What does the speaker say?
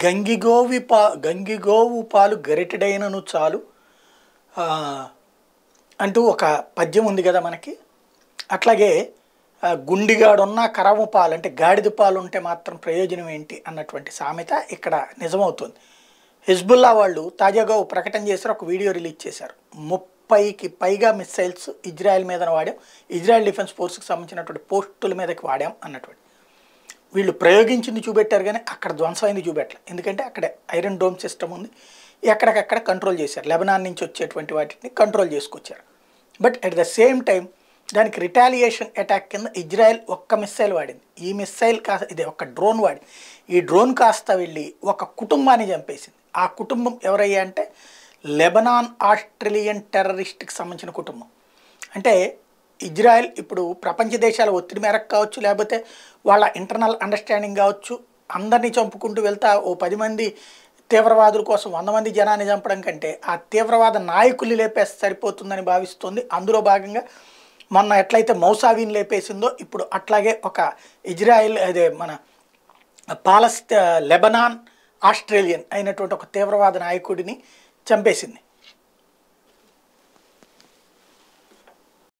గంగిగోవు పాలు గరిటెడైనను చాలు ఆ, అంటూ ఒక పద్యం ఉంది కదా మనకి. అట్లాగే గుండిగాడున్న కరము పాలు అంటే గాడిద పాలు ఉంటే మాత్రం ప్రయోజనం ఏంటి అన్నటువంటి సామెత ఇక్కడ నిజమవుతుంది. హిజ్బుల్లా వాళ్ళు తాజాగా ఓ ప్రకటన చేశారు, ఒక వీడియో రిలీజ్ చేశారు. 30కి పైగా మిస్సైల్స్ ఇజ్రాయెల్ మీద వాడాం, ఇజ్రాయెల్ డిఫెన్స్ ఫోర్స్కి సంబంధించినటువంటి పోస్టుల మీదకి వాడాం అన్నటువంటి. వీళ్ళు ప్రయోగించింది చూపెట్టారు కానీ అక్కడ ధ్వంసమైంది చూపెట్టలేదు. ఎందుకంటే అక్కడ ఐరన్ డోమ్ సిస్టమ్ ఉంది, ఎక్కడికక్కడ కంట్రోల్ చేశారు. లెబనాన్ నుంచి వచ్చేటువంటి వాటిని కంట్రోల్ చేసుకొచ్చారు. But at the same time దానికి రిటాలియేషన్ అటాక్ కింద ఇజ్రాయెల్ ఒక్క మిస్సైల్ వాడింది. ఈ మిస్సైల్ కాస్త ఇది ఒక డ్రోన్ వాడింది. ఈ డ్రోన్ కాస్త వెళ్ళి ఒక కుటుంబాన్ని చంపేసింది. ఆ కుటుంబం ఎవరయ్యా అంటే లెబనాన్ ఆస్ట్రేలియన్ టెర్రరిస్ట్కి సంబంధించిన కుటుంబం. అంటే ఇజ్రాయెల్ ఇప్పుడు ప్రపంచ దేశాల ఒత్తిడి మేరకు కావచ్చు, లేకపోతే వాళ్ళ ఇంటర్నల్ అండర్స్టాండింగ్ కావచ్చు, అందరినీ చంపుకుంటూ వెళ్తా ఓ 10 మంది తీవ్రవాదుల కోసం 100 మంది జనాన్ని చంపడం కంటే ఆ తీవ్రవాద నాయకుల్ని లేపేస్తే సరిపోతుందని భావిస్తుంది. అందులో భాగంగా మొన్న ఎట్లయితే మౌసావీని లేపేసిందో ఇప్పుడు అట్లాగే ఒక ఇజ్రాయెల్ అదే మన లెబనాన్ ఆస్ట్రేలియన్ అయినటువంటి ఒక తీవ్రవాద నాయకుడిని చంపేసింది.